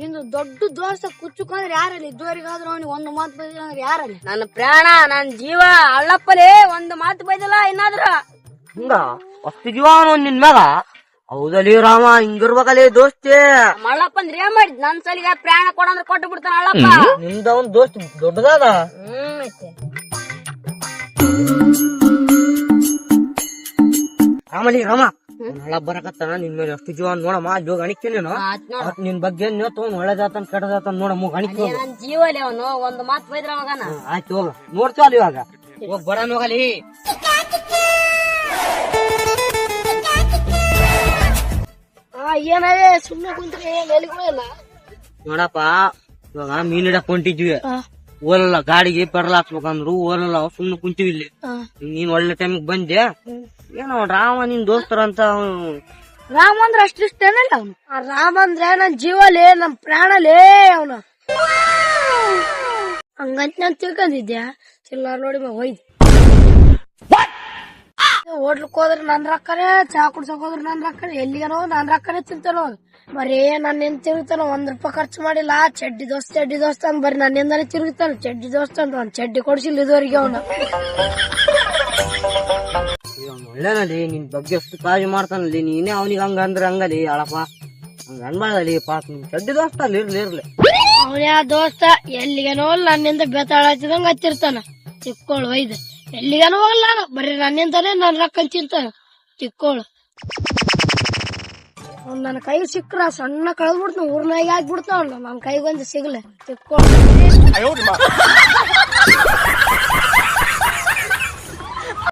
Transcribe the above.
ಇನ್ನು ದೊಡ್ಡ ದೋಸ್ತ ಕುಚ್ಚುಕಂದ್ರೆ ಯಾರಲ್ಲಿ ಇದುವರೆಗಾದ್ರೂ ಅವನಿಗೆ ಒಂದು ಮಾತು ಬೈದಿಲ್ಲ ಅಂದ್ರೆ ಯಾರಲ್ಲಿ? ನನ್ನ ಪ್ರಾಣ ನನ್ ಜೀವ ಅಳ್ಳಪ್ಪಲೇ ಒಂದು ಮಾತು ಬೈದಿಲ್ಲ ಇನ್ನಾದ್ರ ಹಿಂಗ ಅಷ್ಟು ಜೀವ ನಿನ್ ಮ್ಯಾಗ? ಹೌದಲ್ಲಿ ರಾಮ, ಹಿಂಗಿರ್ಬೇಕಲ್ಲಿ ದೋಸ್ತಿ. ಮಳ್ಳಪ್ಪ ಅಂದ್ರೆ ಏನ್ ಮಾಡಿದ್? ನನ್ ಸಲಿಗೆ ಪ್ರಾಣ ಕೊಡಂದ್ರೆ ಕೊಟ್ಟು ಬಿಡ್ತಾನ ಅಳ್ಳಪ್ಪ. ನಿಮ್ದ ಒಂದ್ ದೋಸ್ತ್ ದೊಡ್ಡದಾದ. ಮತ್ತೆ ರಾಮಲಿ ರಾಮ, ಹಳ್ಳ ಬರಕತ್ತಾನ ನಿನ್ ಮೇಲೆ ಎಷ್ಟು ಜೀವ ನೋಡಮ್ಮ. ಅಲ್ಲಿ ಹೋಗಿ ಅಣಿಕ್ತೀನಿ ನಿನ್ ಬಗ್ಗೆ ತಗೊಂಡ್ ಒಳ್ಳೇದಾತನ್ ಕೆಟ್ಟದಾತನ್ ನೋಡಮ್ಮ. ಅಣಿಕಿ ನನ್ ಜೀವಲಿ ಅವನು ಒಂದು ಮಾತು ಬೈದ್ರ ಮಗನ. ಆಯ್ತು ಹೋಗ ನೋಡ್ತೀವ ಅಲ್ಲಿ ಇವಾಗ ಹೋಗ್ ಬರನ್ ಹೋಗಲಿ. ಏನಾದ್ರೆ ಸುಮ್ನೆ ಕುಂತ್ರೆ ಎಲ್ಲಿಗೋಲ್ಲ ನೋಡಪ್ಪ, ಇವಾಗ ಮೀನ್ ಹಿಡಕ್ ಹೊಂಟಿದ್ವಿ. ಓಲಲ್ಲ, ಗಾಡಿಗೆ ಪೆಟ್ರೋಲ್ ಹಾಕ್ಬೇಕಂದ್ರು ಓಲಲ್ಲ, ಸುಮ್ನೆ ಕುಂತೀವಿ ಇಲ್ಲಿ. ನೀನ್ ಒಳ್ಳೆ ಟೈಮಿಗೆ ಬಂದೆ. ಏನೋ ರಾಮ ನಿನ್ ದೋಸ್ತರ ಅಂತ. ರಾಮ ಅಂದ್ರೆ ಅಷ್ಟು ಇಷ್ಟೇನಲ್ಲ ಅವನು. ರಾಮ ಅಂದ್ರೆ ನನ್ ಜೀವಲೇ, ನನ್ ಪ್ರಾಣಲೇ ಅವನು. ಹಂಗಂತ ನಾನ್ ತಿಳ್ಕೊಂಡಿದ್ಯಾ? ಚಿಲ್ಲಾರ ನೋಡಿ ಹೋಯ್ತು. ಹೋಟ್ಲಕ್ ಹೋದ್ರೆ ನನ್ ರೊಕ್ಕನೇ, ಚಾ ಕುಡ್ಸಕ್ ಹೋದ್ರೆ ನನ್ ರೊಕ್ಕನೇ, ಎಲ್ಲಿಗನೋ ನನ್ ರೊಕ್ಕನೇ ತಿಂತಾನೋ. ಬರೀ ನನ್ನೇನ್ ತಿರುಗ್ತಾನ, ₹1 ಖರ್ಚು ಮಾಡಿಲ್ಲ. ಚಡ್ಡಿ ದೋಸ್ತ ಅಂತ ಬರೀ ನನ್ನಿಂದಾನೇ ತಿರುಗ್ತಾನ. ಚಡ್ಡಿ ದೋಸ್ತ ಅಂತ ಒಂದ್ ಚಡ್ಡಿ ಕೊಡ್ಸಿಲ್ಲ ಇದುವರೆಗೆ ಅವನು. ಒಳ್ಳೆನಲ್ಲಿ ನಿನ್ ಬಗ್ಗೆ ಎಷ್ಟು ಕಾಳಜಿ ಮಾಡ್ತಾನಲ್ಲಿ. ನೀನೇ ಅವನಿಗೆ ಹಂಗ ಅಂದ್ರೆ ಹಂಗಲಿ ಅಳಪ್ಪ, ಹಂಗ ಅನ್ಬಾರ್ದಲ್ಲಿ. ಪಾಪ ನಿನ್ ಚಡ್ಡಿ ದೋಸ್ತ ಅಲ್ಲಿ ಇರ್ಲಿ. ಅವನೇ ಆ ದೋಸ್ತ ಎಲ್ಲಿಗನೋ ನನ್ನಿಂದ ಬೆತ್ತಾಳತ್ತಿದಂಗ ಹತ್ತಿರ್ತಾನ. ತಿಕ್ಕೋಳು ಒಯ್ದು ಎಲ್ಲಿಗನೋ ಹೋಗಲ್ಲ, ಬರೀ ನನ್ನಿಂದಾನೇ ನನ್ ರೊಕ್ಕ ತಿಂತಾನ. ತಿಕ್ಕೋಳು ನನ್ನ ಕೈ ಸಿಕ್ಕ್ರ ಸಣ್ಣ ಕಳೆದ್ ಬಿಡ್ತಾನ, ಊರ್ನಾಗ ಹಾಕ್ಬಿಡ್ತಾವ. ನನ್ ಕೈಗೊಂದು ಸಿಗ್ಲೆ ತಿಕ್ಕೋಳು.